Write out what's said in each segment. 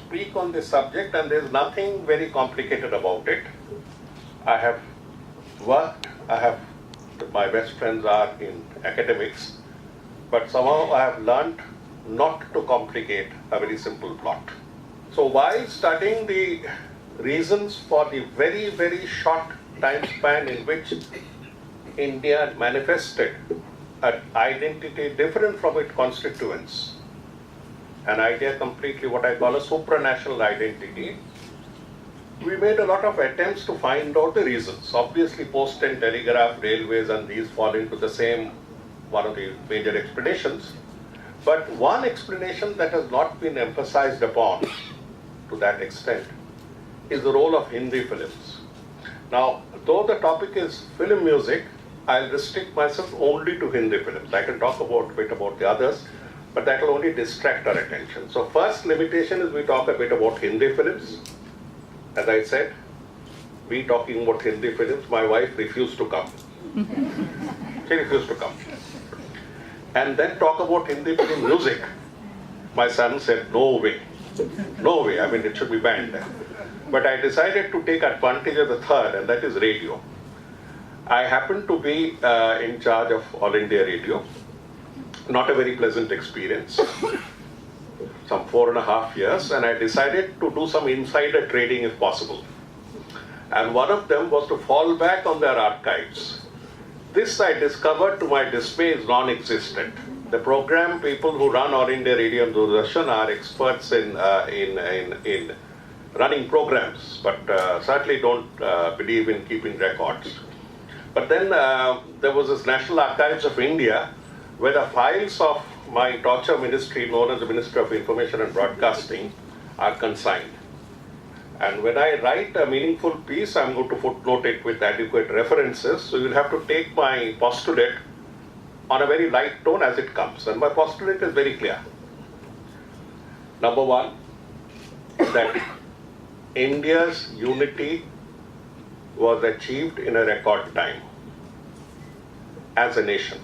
speak on this subject, and there's nothing very complicated about it. I have worked, my best friends are in academics, but somehow I have learned not to complicate a very simple plot. So while studying the reasons for the very, very short time span in which India manifested an identity different from its constituents, an idea completely what I call a supranational identity, we made a lot of attempts to find out the reasons. Obviously, post and telegraph, railways, and these fall into the same, one of the major explanations. But one explanation that has not been emphasized upon to that extent is the role of Hindi films. Now, though the topic is film music, I'll restrict myself only to Hindi films. I can talk a bit about the others, but that will only distract our attention. So first limitation is we talk a bit about Hindi films. As I said, we talking about Hindi films, my wife refused to come. She refused to come. And then talk about Hindi film music. My son said, no way. No way, I mean it should be banned. But I decided to take advantage of the third, and that is radio. I happened to be in charge of All India Radio. Not a very pleasant experience. Some 4.5 years, and I decided to do some insider trading if possible. And one of them was to fall back on their archives. This I discovered to my dismay is non-existent. The program people who run All India Radio and Doordarshan are experts in running programs, but certainly don't believe in keeping records. But then there was this National Archives of India, where the files of my torture ministry, known as the Ministry of Information and Broadcasting, are consigned. And when I write a meaningful piece, I'm going to footnote it with adequate references. So you'll have to take my postulate on a very light tone as it comes. And my postulate is very clear. Number one, that India's unity was achieved in a record time as a nation.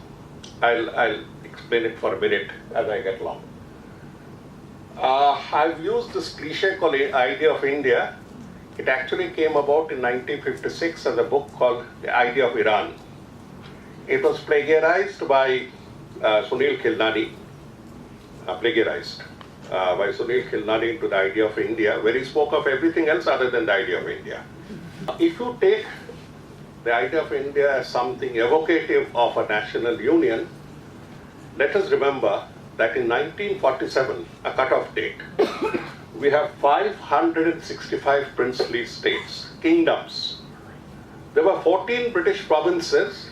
I'll explain it for a minute as I get along. I've used this cliche called Idea of India. It actually came about in 1956 as a book called The Idea of Iran. It was plagiarized by Sunil Khilnani, into the Idea of India, where he spoke of everything else other than the idea of India. If you take the idea of India as something evocative of a national union, let us remember that in 1947, a cut-off date, we have 565 princely states, kingdoms. There were 14 British provinces,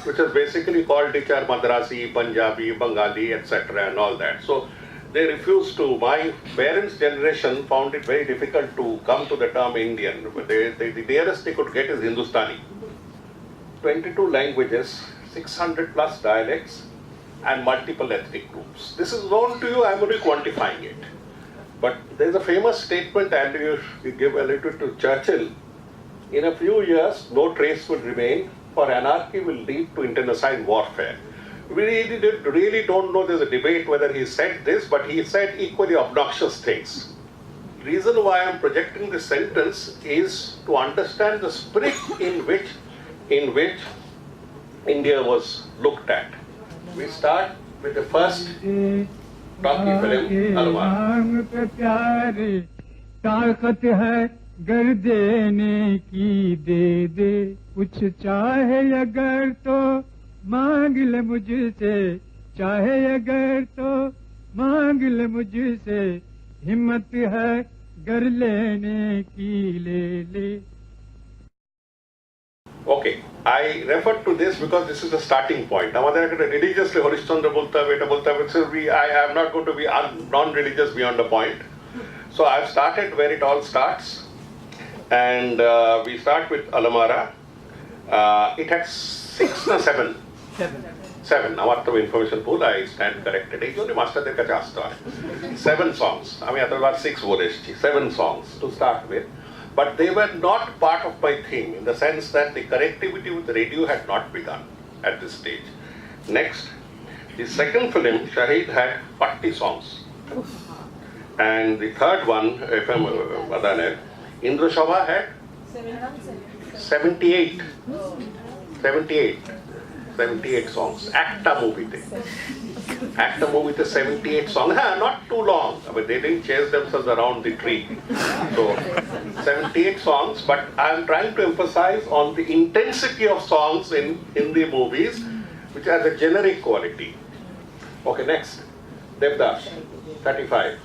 which is basically called Dichar, Madrasi, Punjabi, Bengali, etc. and all that. So they refused to, my parents' generation found it very difficult to come to the term Indian. The nearest they could get is Hindustani. 22 languages, 600 plus dialects, and multiple ethnic groups. This is known to you, I'm only quantifying it. But there's a famous statement, and you give a little to Churchill. In a few years, no trace will remain, for anarchy will lead to internecine warfare. We really don't know, there's a debate whether he said this, but he said equally obnoxious things. The reason why I'm projecting this sentence is to understand the spirit in which India was looked at. We start with the first talkie film, Almar. ताकत है गर देने की दे दे कुछ चाहे अगर तो मांग ले मुझसे चाहे अगर तो मांग ले मुझसे हिम्मत है गर लेने की ले ले. Okay, I refer to this because this is the starting point. Amader religiously Harishchandra bolta beta, I am not going to be non-religious beyond a point. So I've started where it all starts, and we start with Alamara. It had 6 or 7. 7. Amartava information pool, I stand corrected. Only master de kachasta. 7 songs. I mean, otherwise 6 boleshi. 7 songs to start with. But they were not part of my theme, in the sense that the connectivity with the radio had not begun at this stage. Next, the second film, Shahid, had 40 songs. And the third one, if I'm Adane, Indra Shobha had 78. 78. 78 songs. Acta movie. Acta movie, 78 songs. Not too long. I mean, they didn't chase themselves around the tree. So, 78 songs, but I'm trying to emphasize on the intensity of songs in Hindi movies, which has a generic quality. Okay, next. Devdas, 35.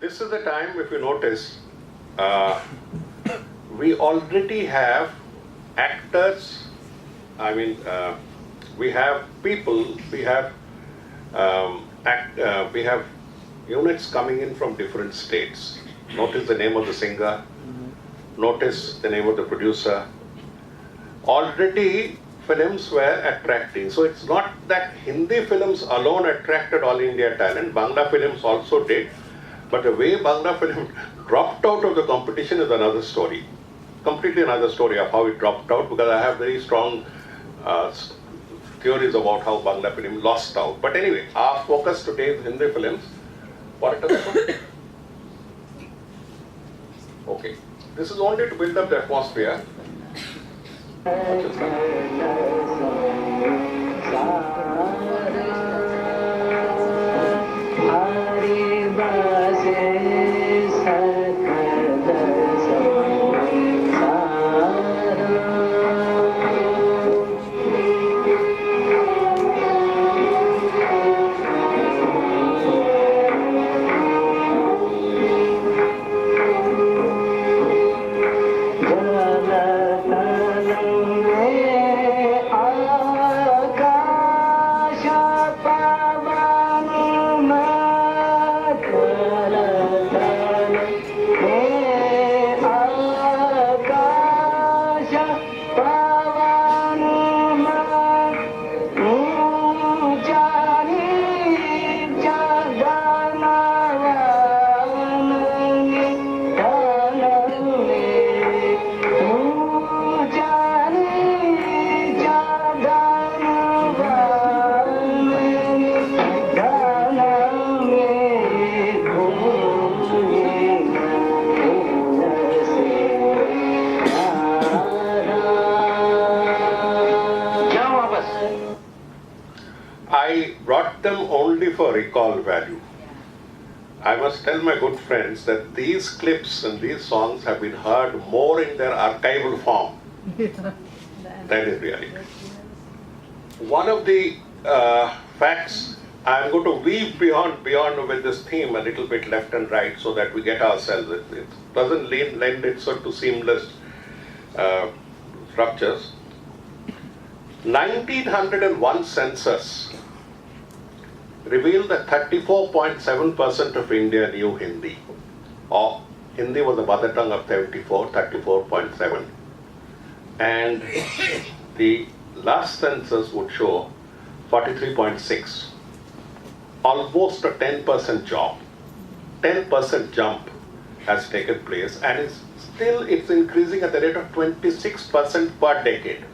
This is the time, if you notice, we already have actors, we have people, we have units coming in from different states. Notice the name of the singer, notice the name of the producer. Already films were attracting. So it's not that Hindi films alone attracted all India talent, Bangla films also did. But the way Bangla film dropped out of the competition is another story. Completely another story of how it dropped out, because I have very strong theories about how Bangla film lost out. But anyway, our focus today is Hindi films. What is it? Okay. This is only to build up the atmosphere. I brought them only for recall value. I must tell my good friends that these clips and these songs have been heard more in their archival form than in reality. One of the facts, I'm going to weave beyond with this theme a little bit left and right so that we get ourselves. It doesn't lend itself to seamless structures. 1901 census revealed that 34.7% of India knew Hindi. Or Hindi was the mother tongue of 34.7. And the last census would show 43.6. Almost a 10% jump. 10% jump has taken place, and it's increasing at the rate of 26% per decade.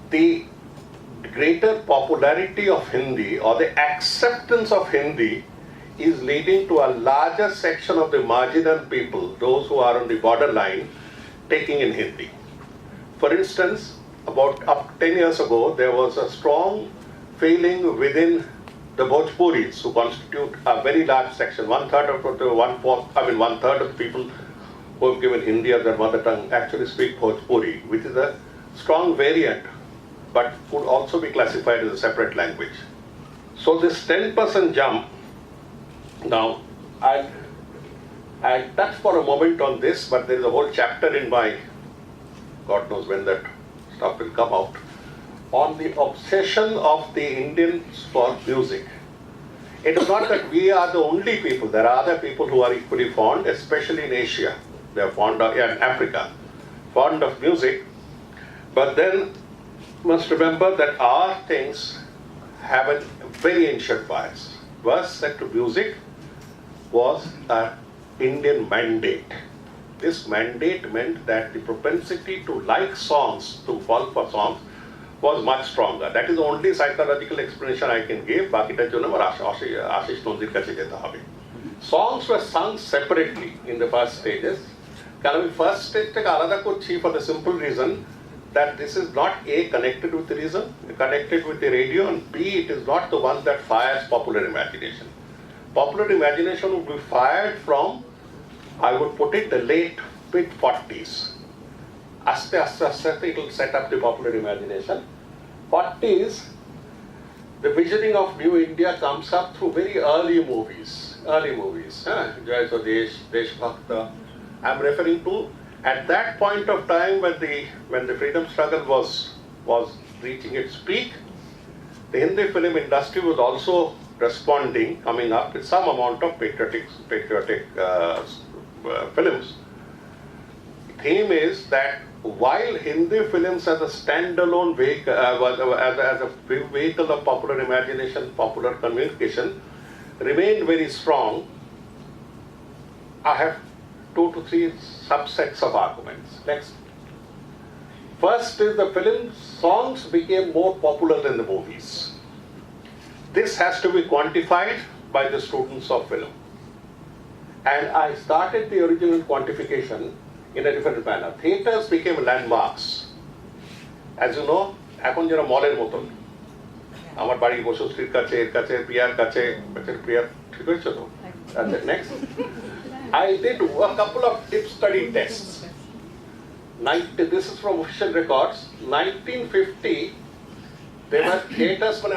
The greater popularity of Hindi or the acceptance of Hindi is leading to a larger section of the marginal people, those who are on the borderline, taking in Hindi. For instance, about 10 years ago, there was a strong feeling within the Bhojpuris, who constitute a very large section. One third of the people who have given Hindi as their mother tongue actually speak Bhojpuri, which is a strong variant but could also be classified as a separate language. So this 10% jump, now I'll touch for a moment on this, but there is a whole chapter in my, God knows when that stuff will come out, on the obsession of the Indians for music. It is not that we are the only people. There are other people who are equally fond, especially in Asia. They are fond of, in Africa, fond of music. But then, must remember that our things have a very ancient bias. Was that to music was an Indian mandate. This mandate meant that the propensity to like songs, to fall for songs, was much stronger. That is the only psychological explanation I can give. Bakitaর জন্য আমার আশিস নন্দীর কাছে যেতে হবে. Songs were sung separately in the first stages. কারণ আমি first stage থেকে আলাদা করছি for the simple reason that this is not A, connected with the reason, connected with the radio, and B, it is not the one that fires popular imagination. Popular imagination would be fired from, I would put it, the late mid-40s. Aste, it will set up the popular imagination. 40s, the visioning of New India comes up through very early movies. Jai Swadesh, Deshbhakta. I'm referring to at that point of time when the freedom struggle was reaching its peak. The Hindi film industry was also responding, coming up with some amount of patriotic films. The theme is that while Hindi films as a standalone vehicle, as a vehicle of popular imagination, popular communication, remained very strong, I have 2 to 3 subsets of arguments. Next. First is the film songs became more popular than the movies. This has to be quantified by the students of film. And I started the original quantification in a different manner. Theatres became landmarks. As you know, এখন যারা মলের মতন আমার বাড়ি Basu street কাছে এর কাছে প্রিয়ার কাছে প্রিয়ার ঠিক হয়েছে তো next I did a couple of tip study tests. This is from official records. 1950 there were theatres when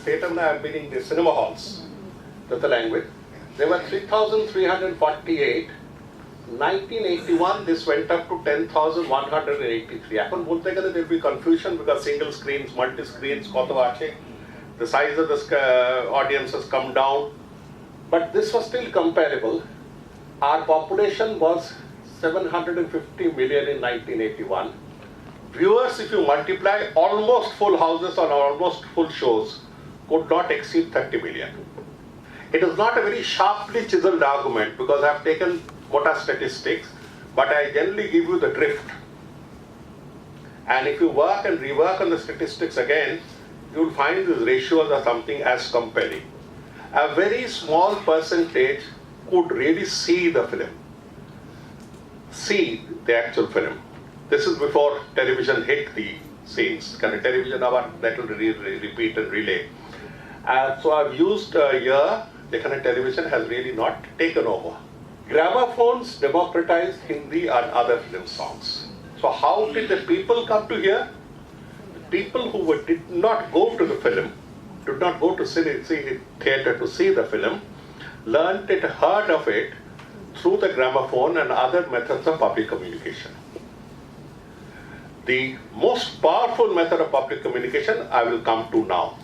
theatre meaning the cinema halls, that's the language. There were 3,348. 1981 this went up to 10,183. এখন বলতে গেলে there will be confusion because single screens, multi screens কত আছে, the size of the audience has come down, but this was still comparable. Our population was 750 million in 1981. Viewers, if you multiply, almost full houses or almost full shows could not exceed 30 million. It is not a very sharply chiseled argument because I have taken Mota statistics, but I generally give you the drift. And if you work and rework on the statistics again, you will find these ratios are something as compelling. A very small percentage could really see the film, see the actual film. This is before television hit the scenes. Kind of television that will repeat and relay. So I've used a year the kind of television has really not taken over. Gramophones democratized Hindi and other film songs. So how did the people come to hear? The people who did not go to the film, did not go to see theatre to see the film, learned it, heard of it through the gramophone and other methods of public communication. The most powerful method of public communication I will come to now,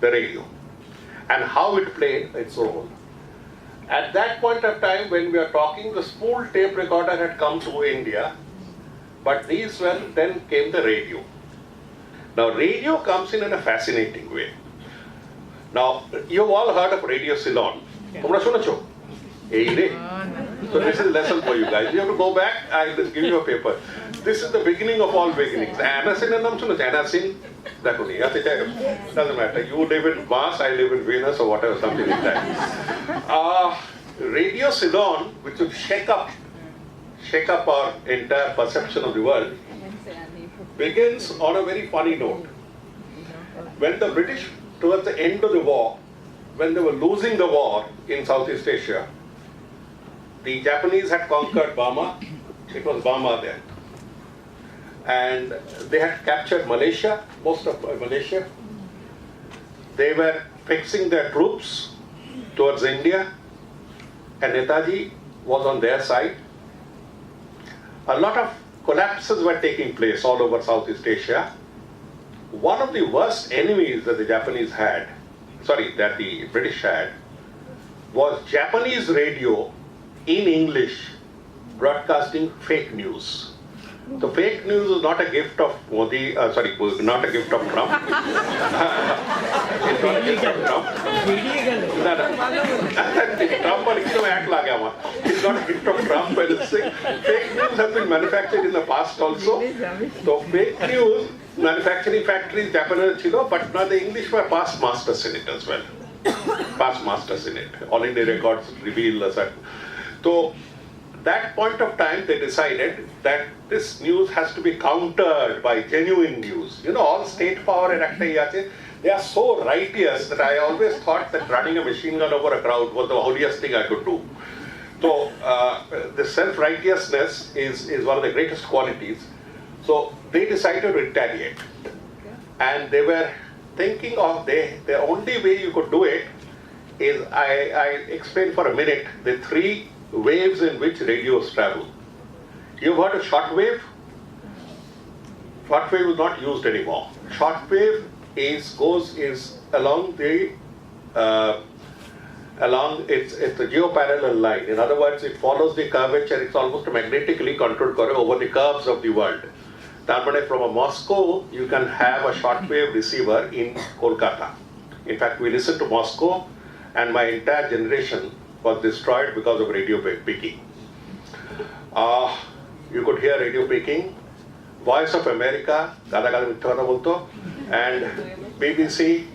the radio, and how it played its role. At that point of time when we are talking, the spool tape recorder had come to India, but then came the radio. Now radio comes in a fascinating way. Now you've all heard of Radio Ceylon. তোমরা শুনেছো? এই রে. So this is a lesson for you guys. You have to go back, I'll just give you a paper. This is the beginning of all beginnings. Anasin এর নাম শুনেছো? Anasin? দেখো নি, doesn't matter. You live in Mars, I live in Venus or whatever, something like that. Radio Ceylon, which would shake up our entire perception of the world, begins on a very funny note. When the British, towards the end of the war, when they were losing the war in Southeast Asia, the Japanese had conquered Burma. It was Burma then. and they had captured Malaysia, most of Malaysia. They were fixing their troops towards India, and Netaji was on their side. A lot of collapses were taking place all over Southeast Asia. One of the worst enemies that the British had, was Japanese radio in English broadcasting fake news. The fake news is not a gift of Modi, not a gift of Trump. It's not a gift of Trump. Trump It's not a gift of Trump. Fake news has been manufactured in the past also. So fake news, manufacturing factories, Japanese, but now the English were past masters in it as well. Past masters in it. All India records reveal a certain. So, that point of time, they decided that this news has to be countered by genuine news. All state power and they are so righteous that I always thought that running a machine gun over a crowd was the holiest thing I could do. So, the self-righteousness is one of the greatest qualities. So, they decided to retaliate. And they were thinking of the only way you could do it is, I explained for a minute, the three waves in which radios travel. You've heard of shortwave? Shortwave is not used anymore. Shortwave is along it's a geoparallel line. In other words, it follows the curvature. It's almost magnetically controlled over the curves of the world. From a Moscow, you can have a shortwave receiver in Kolkata. In fact, we listened to Moscow, and my entire generation was destroyed because of radio picking. You could hear radio picking, Voice of America, and BBC,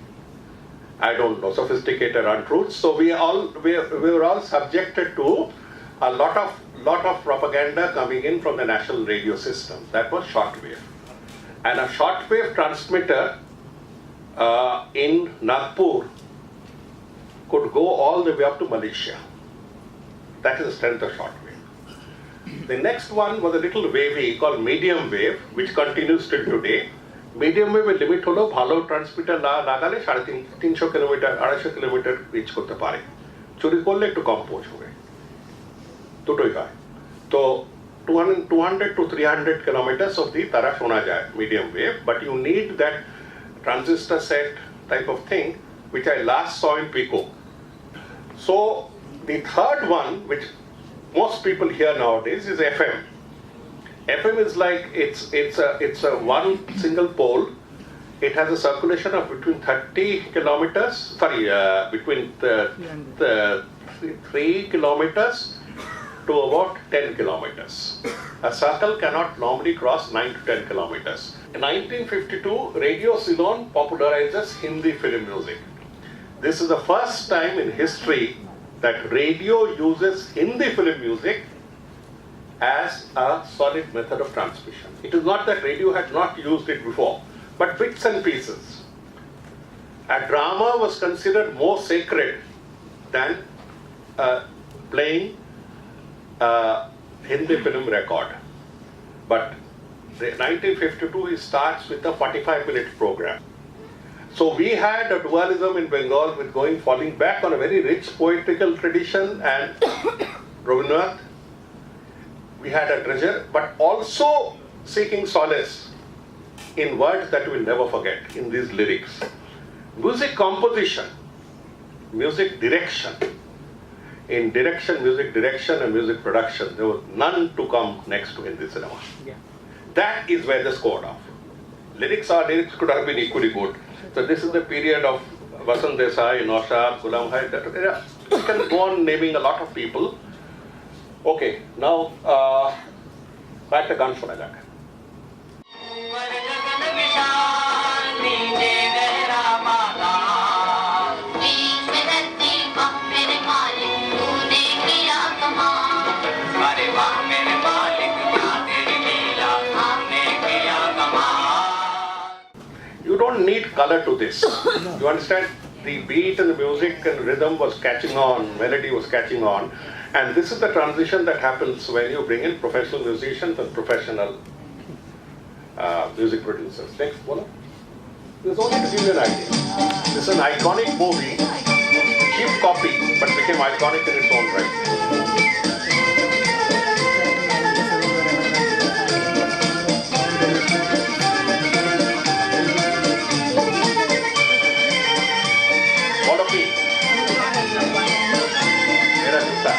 I don't know, sophisticated untruths. So we were all subjected to a lot of propaganda coming in from the national radio system. That was shortwave. And a shortwave transmitter in Nagpur could go all the way up to Malaysia. That is the strength of shortwave. The next one was a little wavy called medium wave, which continues till today. Medium wave will limit holo bhalo transmitter lagale 350 kilometer, 250 kilometer reach korte pare. Churi korle ekটু কম পৌঁছবে দুটোই হয় তো 200 to 300 kilometers of the tara shona jay medium wave, but you need that transistor set type of thing which I last saw in Pico. So the third one, which most people hear nowadays, is FM. FM is like it's a one single pole. It has a circulation of between 30 kilometers. Between 3 kilometers to about 10 kilometers. A circle cannot normally cross 9 to 10 kilometers. In 1952, Radio Ceylon popularizes Hindi film music. This is the first time in history that radio uses Hindi film music as a solid method of transmission. It is not that radio had not used it before, but bits and pieces. A drama was considered more sacred than playing a Hindi film record. But the 1952, it starts with a 45-minute program. So we had a dualism in Bengal with falling back on a very rich poetical tradition and Rabindranath. We had a treasure, but also seeking solace in words that we'll never forget in these lyrics. Music composition, music direction. In direction, music direction and music production, there was none to come next to Hindi cinema. Yeah. That is where they scored off. Lyrics could have been equally good. So this is the period of Vasant Desai, Naushad, Ghulam Hai, you can go on naming a lot of people. Okay, now, back to Gan Shona Jaaka. You don't need color to this. You understand? The beat and the music and rhythm was catching on, melody was catching on. And this is the transition that happens when you bring in professional musicians and professional music producers. Next, Bola. This is only to give you an idea. This is an iconic movie, cheap copy, but became iconic in its own right. Follow me. Mera jutta.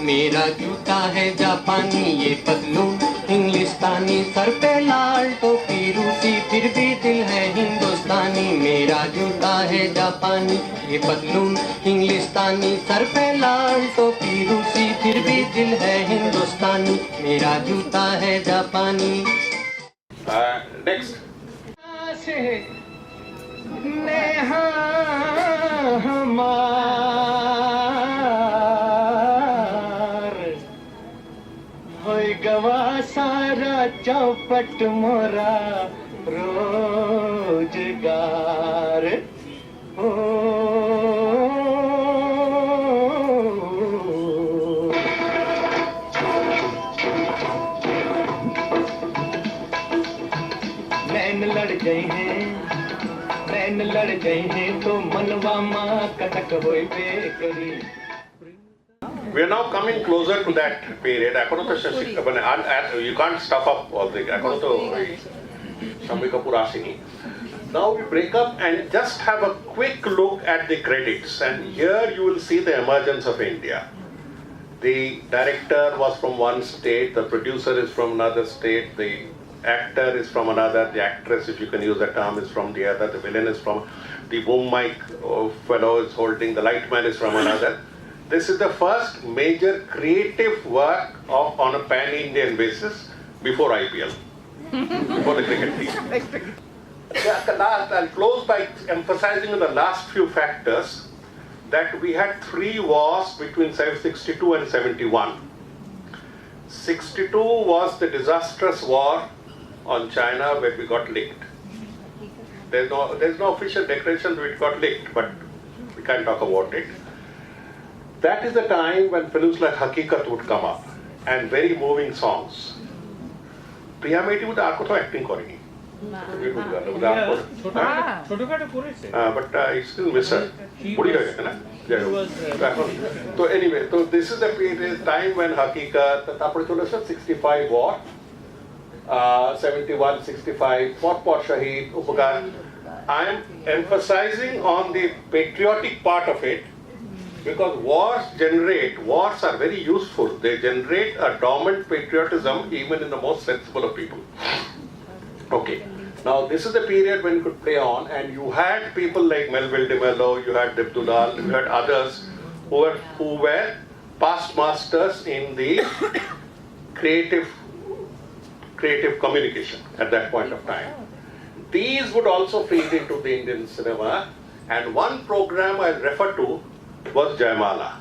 मेरा जूता है जापानी ये पतलून इंग्लिस्तानी sir पे लाल टोपी रूसी फिर भी दिल है हिंदुस्तानी मेरा जूता है जापानी ये पतलून इंग्लिस्तानी सर पे लाल टोपी रूसी फिर भी दिल है हिंदुस्तानी मेरा जूता है जापानी Next. नेहा हमार होय गवा सारा चौपट मोरा रोजगार हो नैन लड़ गए हैं तो मनवा माँ कटक होए bakery. We are now coming closer to that period. You can't stuff up all the. Now we break up and just have a quick look at the credits. And here you will see the emergence of India. The director was from one state, the producer is from another state, the actor is from another, the actress, if you can use that term, is from the other, the villain is from, the boom mic fellow is holding, the light man is from another. This is the first major creative work on a pan-Indian basis before IPL, before the cricket team. I'll close by emphasizing on the last few factors that we had 3 wars between 62 and 71. 62 was the disastrous war on China where we got licked. There's no official declaration that it got licked, but we can't talk about it. That is the time when films like Hakikat would come up and very moving songs. Priya Meti would acting kori. But I still miss her. So anyway, so this is the period time when Hakikat, the 65 war, 71, 65, Pot Shahid, Upakar. I am emphasizing on the patriotic part of it because wars are very useful. They generate a dormant patriotism even in the most sensible of people. Okay. Now this is the period when you could play on, and you had people like Melville de Mello, you had Dibdulal, you had others who were past masters in the creative communication at that point of time. These would also feed into the Indian cinema, and one program I refer to was Jaimala.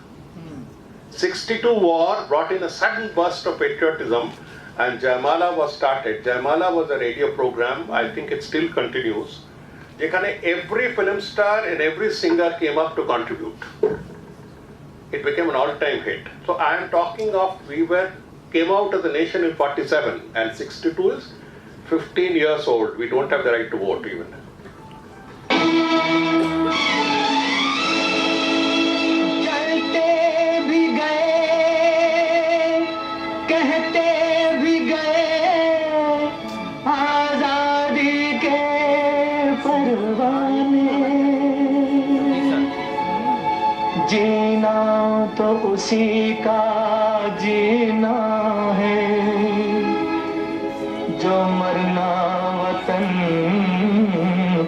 62 war brought in a sudden burst of patriotism, and Jaimala was started. Jaimala was a radio program, I think it still continues. Every film star and every singer came up to contribute. It became an all-time hit. So I am talking of, came out as a nation in 47, and 62 is 15 years old. We don't have the right to vote even. जीना तो उसी का जीना है जो मरना वतन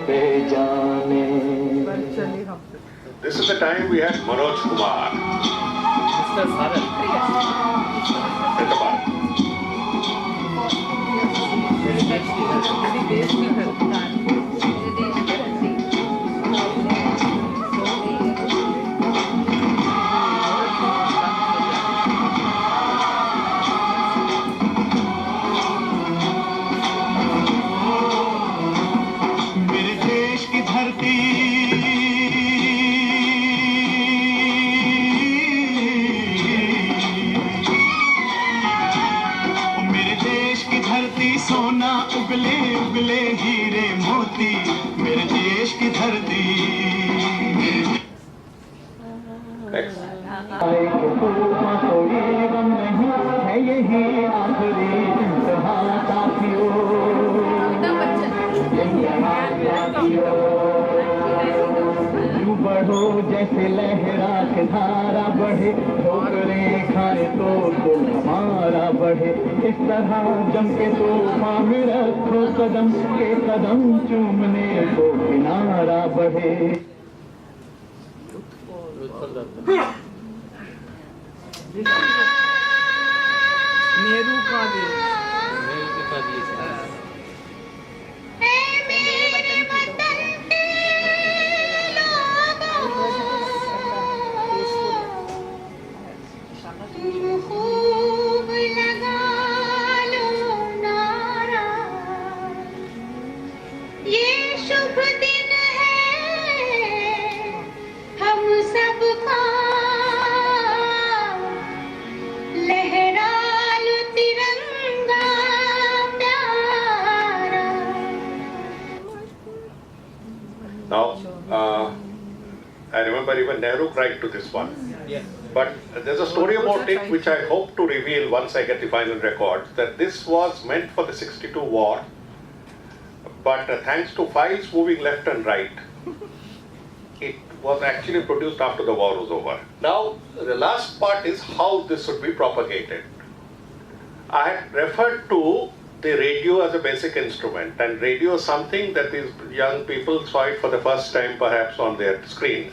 पे जाने. This is the time we had Manoj Kumar. Mr. Bharat. धरती Next. कोई गम नहीं है यही आखिरी इम्तिहान साथियों यूं बढ़ो जैसे लहरा के धारा बढ़े ठोकरें खाए तो दिल हमारा बढ़े इस तरह जम के तूफान में रखो कदम के कदम चूमने को किनारा बढ़े नेहरू का भी खूब लगा लो नारा ये शुभ दिन है हम सबका लहरा लो तिरंगा प्यारा Now, I remember even Nehru cried to this one. But there's a story about it which I hope to reveal once I get the final records, that this was meant for the 62 war, but thanks to files moving left and right, it was actually produced after the war was over. Now, the last part is how this should be propagated. I had referred to the radio as a basic instrument, and radio is something that these young people saw it for the first time perhaps on their screen.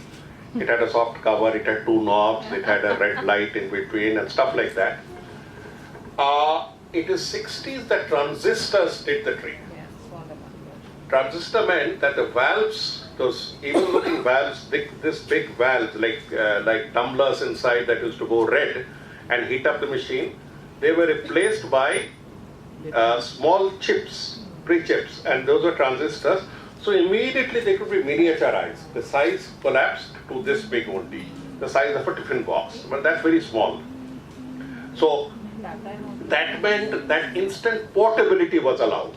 It had a soft cover, it had two knobs, it had a red light in between and stuff like that. It is 60s that transistors did the trick. Transistor meant that the valves, those evil looking valves, this big valves like tumblers inside that used to go red and heat up the machine, they were replaced by small chips, pre-chips, and those were transistors. So immediately they could be miniaturized. The size collapsed to this big only, the size of a tiffin box, but that's very small. So that meant that instant portability was allowed.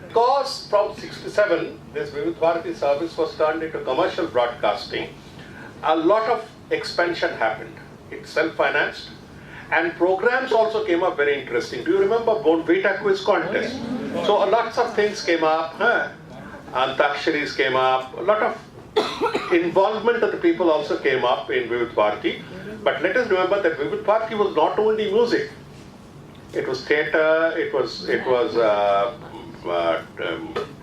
Because from 67, this Vivid Bharati service was turned into commercial broadcasting, a lot of expansion happened. It's self-financed, and programs also came up very interesting. Do you remember Bonvita quiz contest? So lots of things came up. Antaksharis came up, a lot of involvement of the people also came up in Vivid Bharati. But let us remember that Vivid Bharati was not only music. It was theatre, it was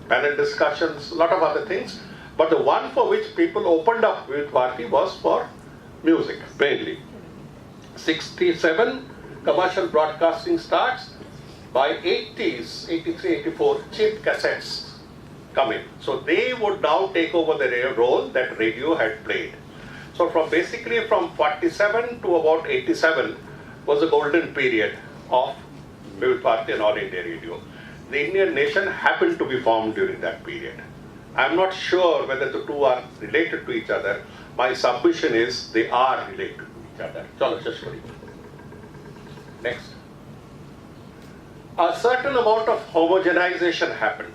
panel discussions, a lot of other things. But the one for which people opened up Vivid Bharati was for music, mainly. 67, commercial broadcasting starts. By 80s, 83, 84, cheap cassettes come in. So they would now take over the role that radio had played. So basically from 47 to about 87 was a golden period of Vivid Bharati and All India Radio. The Indian nation happened to be formed during that period. I'm not sure whether the two are related to each other. My submission is they are related to each other. Chalo, Shashwari. Next. A certain amount of homogenization happened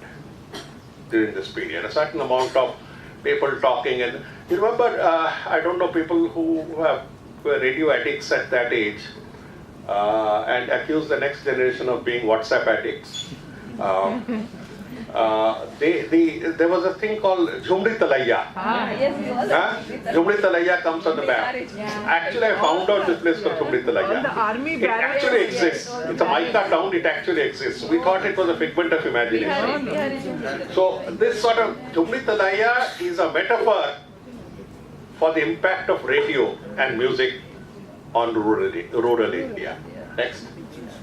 during this period, a certain amount of people talking. And you remember, I don't know, people who were radio addicts at that age and accuse the next generation of being WhatsApp addicts. There was a thing called Jhumri Talaiya. Jhumri Talaiya comes on the map. Actually, I found out this place called Jhumri Talaiya. It actually exists. It's a mica town, it actually exists. We thought it was a figment of imagination. So this sort of Jhumri Talaiya is a metaphor for the impact of radio and music on rural India. Next.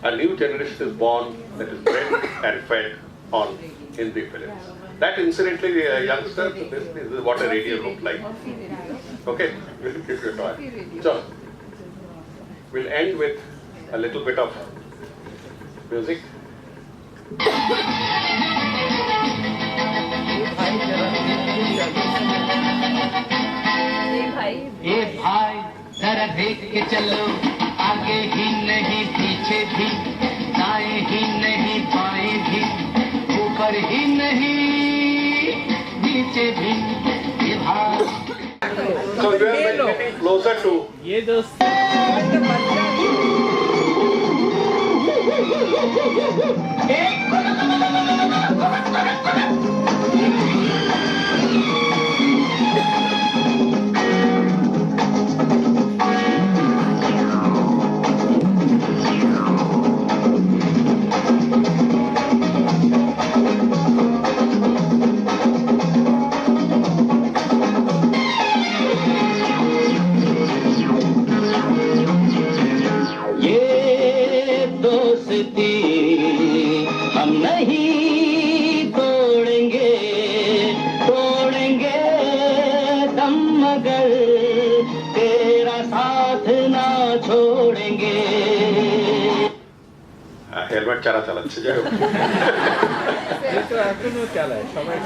A new generation is born that is bred and fed on Hindi films. That incidentally, youngsters, this is what a radio looked like. Okay, we'll give you a toy. So, we'll end with a little bit of music. ए भाई जरा देख के चलो आगे ही नहीं पीछे भी दाएं ही नहीं बाएं भी ऊपर ही नहीं नीचे भी to. ये जो ये दोस्ती हम नहीं तोड़ेंगे तोड़ेंगे दम मगर तेरा साथ ना छोड़ेंगे হেলমেট চারা চালাচ্ছে যাই হোক ये तो এখনো চালায় সবাই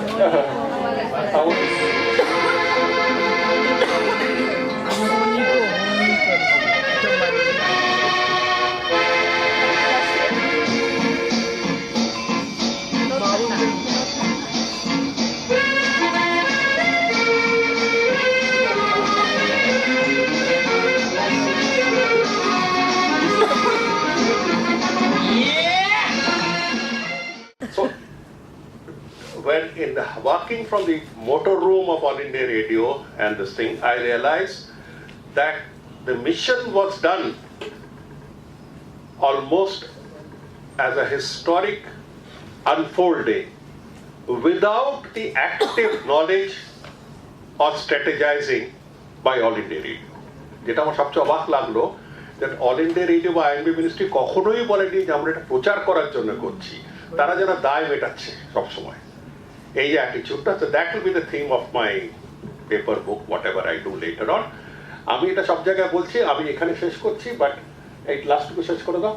So, when walking from the motor room of All India Radio and this thing, I realized that the mission was done almost as a historic unfolding without the active knowledge or strategizing by All India Radio. যেটা আমার সবচেয়ে অবাক লাগলো that All India Radio বা INB ministry কখনোই বলেনি যে আমরা এটা প্রচার করার জন্য করছি, তারা যেন দায় মেটাচ্ছে সবসময় এই যে অ্যাটিটিউডটা। So that will be the theme of my paper book, whatever I do later on. আমি এটা সব জায়গায় বলছি, আমি এখানে শেষ করছি, বাট এই লাস্টটুকু শেষ করে দাও।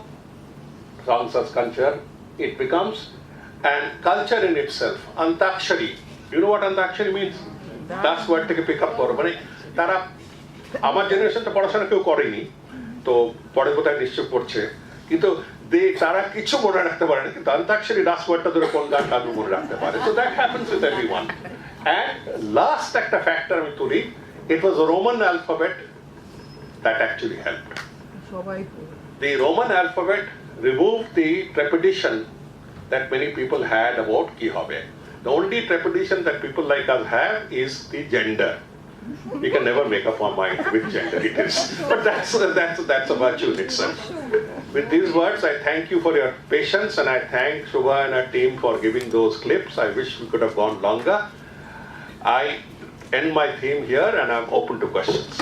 Songs as culture, it becomes and culture in itself. Antakshari, you know what Antakshari means? That's word থেকে pick up করো, মানে তারা আমার জেনারেশনটা পড়াশোনা কেউ করেনি, তো পরে কোথায় নিশ্চয় পড়ছে, কিন্তু তারা কিছু মনে রাখতে পারে না, কিন্তু অন্তাক্ষরী লাস্ট ওয়ার্ডটা ধরে কোন গান কাজু মনে রাখতে পারে। So that happens with everyone. And last একটা ফ্যাক্টর আমি তুলি, it was a Roman alphabet that actually helped. সবাই The Roman alphabet removed the trepidation that many people had about ki hobe. The only trepidation that people like us have is the gender. We can never make up our mind which gender it is. But that's a virtue in itself. With these words, I thank you for your patience, and I thank Shubha and her team for giving those clips. I wish we could have gone longer. I end my theme here, and I'm open to questions.